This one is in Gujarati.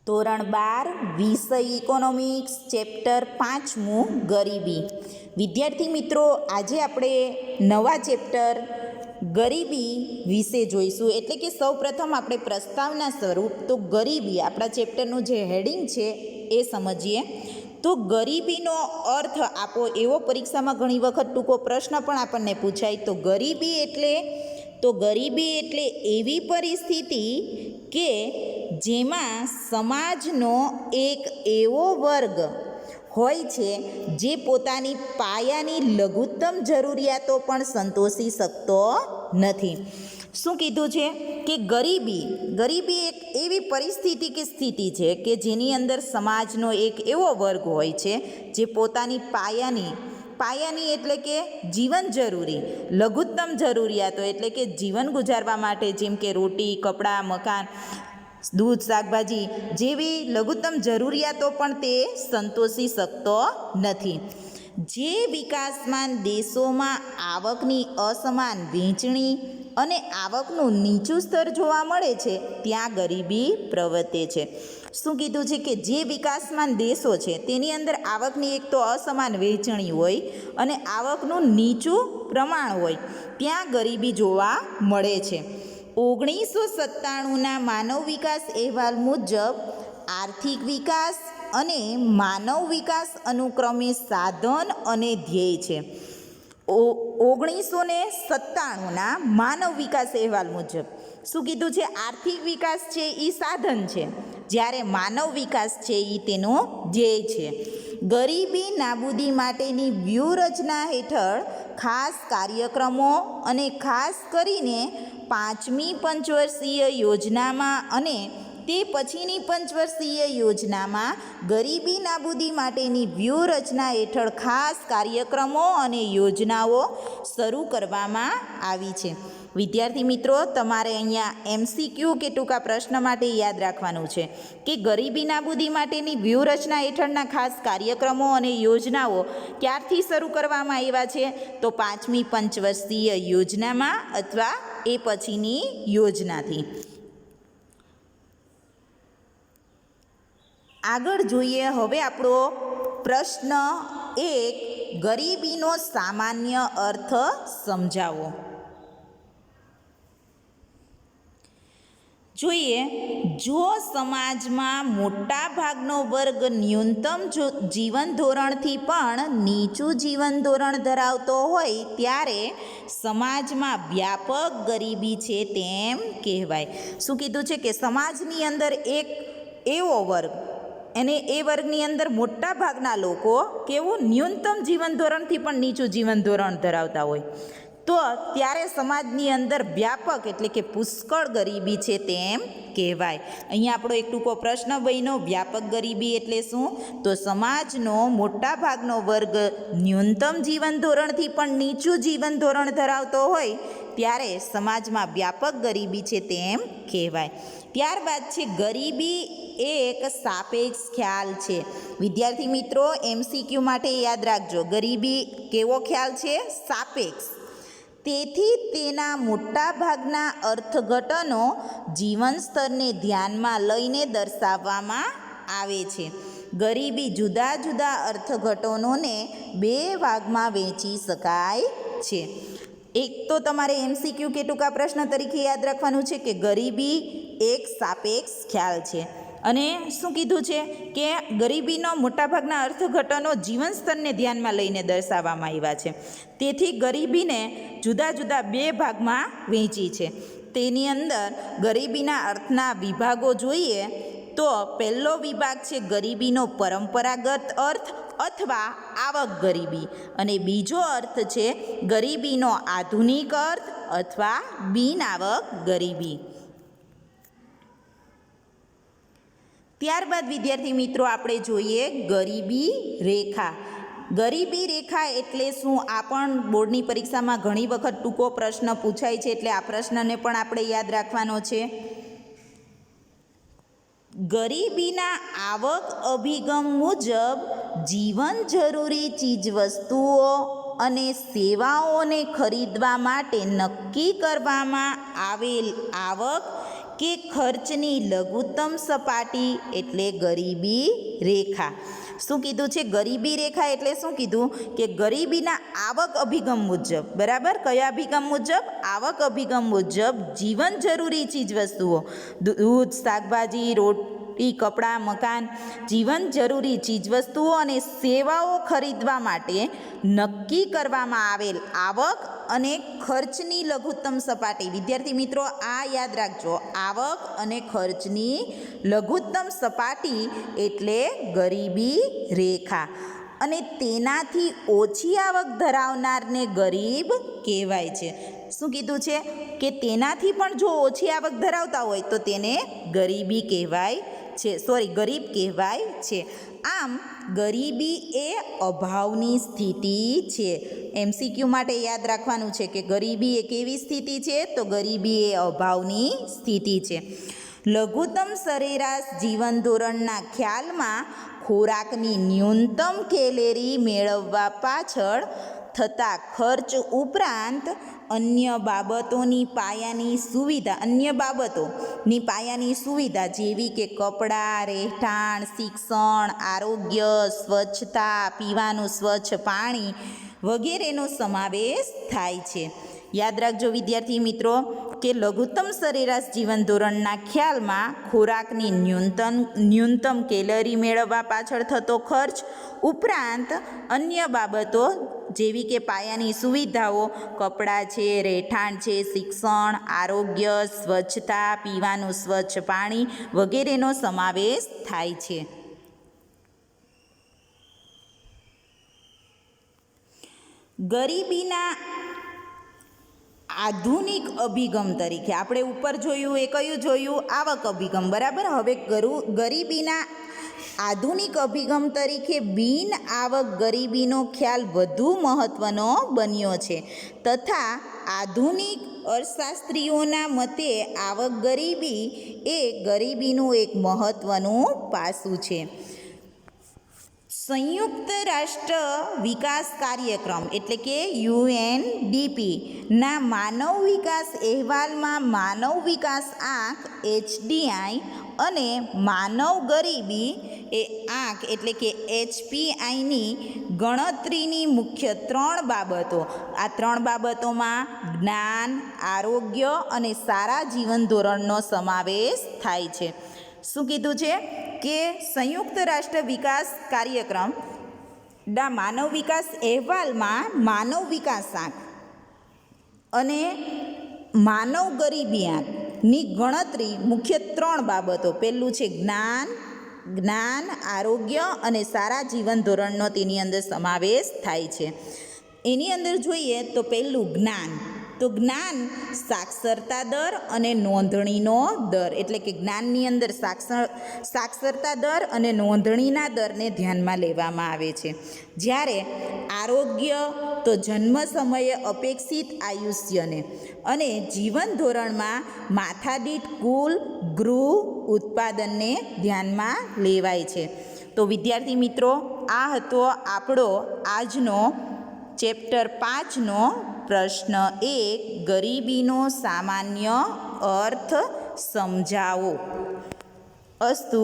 ધોરણ 12 વિષય ઇકોનોમિક્સ ચેપ્ટર 5મું ગરીબી. વિદ્યાર્થી મિત્રો, આજે આપણે નવા ચેપ્ટર ગરીબી વિશે જોઈશું. એટલે કે સૌપ્રથમ આપણે પ્રસ્તાવના સ્વરૂપ તો ગરીબી આપણા ચેપ્ટરનું જે હેડિંગ છે એ સમજીએ. તો ગરીબીનો અર્થ આપો, એવો પરીક્ષામાં ઘણી વખત ટૂંકો પ્રશ્ન પણ આપણને પૂછાય. તો ગરીબી એટલે એવી પરિસ્થિતિ કે જેમાં સમાજનો એક એવો વર્ગ હોય છે જે પોતાની પાયાની લઘુત્તમ જરૂરિયાતો પણ સંતોષી શકતો નથી. શું કીધું છે કે ગરીબી એક એવી પરિસ્થિતિ કે સ્થિતિ છે કે જેની અંદર સમાજનો એક એવો વર્ગ હોય છે જે પોતાની પાયાની એટલે કે જીવન જરૂરી લઘુત્તમ જરૂરિયાતો એટલે કે જીવન ગુજારવા માટે, જેમ કે રોટી, કપડાં, મકાન, દૂધ, શાકભાજી જેવી લઘુત્તમ જરૂરિયાતો પણ તે સંતોષી શકતો નથી. જે વિકાસમાન દેશોમાં આવકની અસમાન વહેંચણી અને આવકનું નીચું સ્તર જોવા મળે છે ત્યાં ગરીબી પ્રવર્તે છે. શું કીધું છે કે જે વિકાસમાન દેશો છે તેની અંદર આવકની એક તો અસમાન વહેંચણી હોય અને આવકનું નીચું પ્રમાણ હોય ત્યાં ગરીબી જોવા મળે છે. 1997ના માનવ વિકાસ અહેવાલ મુજબ આર્થિક વિકાસ અને માનવ વિકાસ અનુક્રમે સાધન અને ધ્યેય છે. 1997ના માનવ વિકાસ અહેવાલ મુજબ શું કીધું છે? આર્થિક વિકાસ છે એ સાધન છે, જ્યારે માનવ વિકાસ છે એ તેનો ધ્યેય છે. ગરીબી નાબૂદી માટેની વ્યૂહરચના હેઠળ ખાસ કાર્યક્રમો અને ખાસ કરીને 5મી પંચવર્ષીય યોજનામાં અને તે પછીની પંચવર્ષીય યોજનામાં ગરીબી નાબૂદી માટેની વ્યૂહરચના હેઠળ ખાસ કાર્યક્રમો અને યોજનાઓ શરૂ કરવામાં આવી છે. વિદ્યાર્થી મિત્રો, તમારે અહીંયા MCQ કે ટૂંકા પ્રશ્ન માટે યાદ રાખવાનું છે કે ગરીબી નાબૂદી માટેની વ્યૂહરચના હેઠળના ખાસ કાર્યક્રમો અને યોજનાઓ ક્યારથી શરૂ કરવામાં આવ્યા છે? તો 5મી પંચવર્ષીય યોજનામાં અથવા એ પછીની યોજનાથી. આગળ જોઈએ હવે આપણો પ્રશ્ન 1, ગરીબીનો સામાન્ય અર્થ સમજાવો. જોઈએ, જો સમાજમાં મોટા ભાગનો વર્ગ ન્યૂનતમ જીવન ધોરણથી પણ નીચું જીવન ધોરણ ધરાવતો હોય ત્યારે સમાજમાં વ્યાપક ગરીબી છે તેમ કહેવાય. શું કીધું છે કે સમાજની અંદર એક એવો વર્ગ અને એ વર્ગની અંદર મોટા ભાગના લોકો કેવું ન્યૂનતમ જીવન ધોરણથી પણ નીચું જીવન ધોરણ ધરાવતા હોય તો ત્યારે સમાજની અંદર વ્યાપક એટલે કે પુષ્કળ ગરીબી છે તેમ કહેવાય. અહીંયા આપણો એક ટૂંકો પ્રશ્ન બન્યો, વ્યાપક ગરીબી એટલે શું? તો સમાજનો મોટા ભાગનો વર્ગ ન્યૂનતમ જીવન ધોરણથી પણ નીચું જીવન ધોરણ ધરાવતો હોય ત્યારે સમાજમાં વ્યાપક ગરીબી છે તેમ કહેવાય. ત્યારબાદ છે ગરીબી એક સાપેક્ષ ખ્યાલ છે. વિદ્યાર્થી મિત્રો, MCQ માટે યાદ રાખજો, ગરીબી કેવો ખ્યાલ છે? સાપેક્ષ. તેથી તેના મોટા ભાગના અર્થઘટનો જીવન સ્તરને ધ્યાનમાં લઈને દર્શાવવામાં આવે છે. ગરીબી જુદા જુદા અર્થઘટનોને 2 ભાગમાં વહેંચી શકાય છે. એક તો તમારે MCQ કે ટૂંકા પ્રશ્ન તરીકે યાદ રાખવાનું છે કે ગરીબી એક સાપેક્ષ ખ્યાલ છે. અને શું કીધું છે કે ગરીબીનો મોટાભાગના અર્થઘટનો જીવન સ્તરને ધ્યાનમાં લઈને દર્શાવવામાં આવ્યા છે. તેથી ગરીબીને જુદા જુદા 2 ભાગમાં વહેંચી છે. તેની અંદર ગરીબીના અર્થના વિભાગો જોઈએ તો પહેલો વિભાગ છે ગરીબીનો પરંપરાગત અર્થ અથવા આવક ગરીબી, અને બીજો અર્થ છે ગરીબીનો આધુનિક અર્થ અથવા બિનઆવક ગરીબી. ત્યારબાદ વિદ્યાર્થી મિત્રો આપણે જોઈએ ગરીબી રેખા. ગરીબી રેખા એટલે શું? આ પણ બોર્ડની પરીક્ષામાં ઘણી વખત ટૂંકો પ્રશ્ન પૂછાય છે, એટલે આ પ્રશ્નને પણ આપણે યાદ રાખવાનો છે. ગરીબીના આવક અભિગમ મુજબ જીવન જરૂરી ચીજવસ્તુઓ અને સેવાઓને ખરીદવા માટે નક્કી કરવામાં આવેલ આવક કે ખર્ચની લઘુત્તમ સપાટી એટલે ગરીબી રેખા. શું કીધું છે? ગરીબી રેખા એટલે શું કીધું કે ગરીબીના આવક અભિગમ મુજબ, બરાબર, કયા અભિગમ મુજબ? આવક અભિગમ મુજબ જીવન જરૂરી ચીજવસ્તુઓ, દૂધ, શાકભાજી, રોટી, કપડાં, મકાન, જીવન જરૂરી ચીજવસ્તુઓ અને સેવાઓ ખરીદવા માટે નક્કી કરવામાં આવેલ આવક અને ખર્ચની લઘુત્તમ સપાટી. વિદ્યાર્થી મિત્રો, આ યાદ રાખજો, આવક અને ખર્ચની લઘુત્તમ સપાટી એટલે ગરીબી રેખા. અને તેનાથી ઓછી આવક ધરાવનારને ગરીબ કહેવાય છે. શું કીધું છે? કે તેનાથી પણ જો ઓછી આવક ધરાવતા હોય તો તેને ગરીબી કહેવાય છે, ગરીબ કહેવાય છે. આમ ગરીબી એ અભાવની સ્થિતિ છે. MCQ માટે યાદ રાખવાનું છે કે ગરીબી એ કેવી સ્થિતિ છે? તો ગરીબી એ અભાવની સ્થિતિ છે. લઘુત્તમ સરેરાશ જીવન ધોરણના ખ્યાલમાં ખોરાકની ન્યૂનતમ કેલેરી મેળવવા પાછળ થતા ખર્ચ ઉપરાંત અન્ય બાબતોની પાયાની સુવિધા જેવી કે કપડાં, રહેઠાણ, શિક્ષણ, આરોગ્ય, સ્વચ્છતા, પીવાનું સ્વચ્છ પાણી વગેરેનો સમાવેશ થાય છે. યાદ રાખજો વિદ્યાર્થી મિત્રો કે લઘુત્તમ સરેરાશ જીવન ધોરણના ખ્યાલમાં ખોરાકની ન્યૂનતમ કેલરી મેળવવા પાછળ થતો ખર્ચ ઉપરાંત અન્ય બાબતો જેવી કે પાયાની સુવિધાઓ, કપડાં છે, રહેઠાણ છે, શિક્ષણ, આરોગ્ય, સ્વચ્છતા, પીવાનું સ્વચ્છ પાણી વગેરેનો સમાવેશ થાય છે. ગરીબીના આધુનિક અભિગમ તરીકે આપણે ઉપર જોયું એ કયું જોયું? આવક અભિગમ, બરાબર. હવે ગરીબીના આધુનિક અભિગમ તરીકે બિન આવક ગરીબીનો ખ્યાલ વધુ મહત્ત્વનો બન્યો છે તથા આધુનિક અર્થશાસ્ત્રીઓના મતે આવક ગરીબી એ ગરીબીનું એક મહત્ત્વનું પાસું છે. સંયુક્ત રાષ્ટ્ર વિકાસ કાર્યક્રમ એટલે કે UNDP ના માનવ વિકાસ અહેવાલમાં માનવ વિકાસ આંક HDI અને માનવ ગરીબી એ આંક એટલે કે HPIની ગણતરીની મુખ્ય 3 બાબતો. આ 3 બાબતોમાં જ્ઞાન, આરોગ્ય અને સારા જીવન ધોરણનો સમાવેશ થાય છે. શું કીધું છે કે સંયુક્ત રાષ્ટ્ર વિકાસ કાર્યક્રમ ના માનવ વિકાસ અહેવાલમાં માનવ વિકાસ આંક અને માનવ ગરીબી આંકની ગણતરી મુખ્ય 3 બાબતો. પહેલું છે જ્ઞાન, આરોગ્ય અને સારા જીવન ધોરણનો તેની અંદર સમાવેશ થાય છે. એની અંદર જોઈએ તો પહેલું જ્ઞાન. તો જ્ઞાન સાક્ષરતા દર અને નોંધણીનો દર એટલે કે જ્ઞાનની અંદર સાક્ષરતા દર અને નોંધણીના દરને ધ્યાનમાં લેવામાં આવે છે. જ્યારે આરોગ્ય તો જન્મ સમયે અપેક્ષિત આયુષ્યને અને જીવન ધોરણમાં માથાદીઠ કુલ ગૃહ ઉત્પાદનને ધ્યાનમાં લેવાય છે. તો વિદ્યાર્થી મિત્રો, આ હતો આપણો આજનો ચેપ્ટર 5નો પ્રશ્ન 1, ગરીબીનો સામાન્ય અર્થ સમજાવો. અસ્તુ.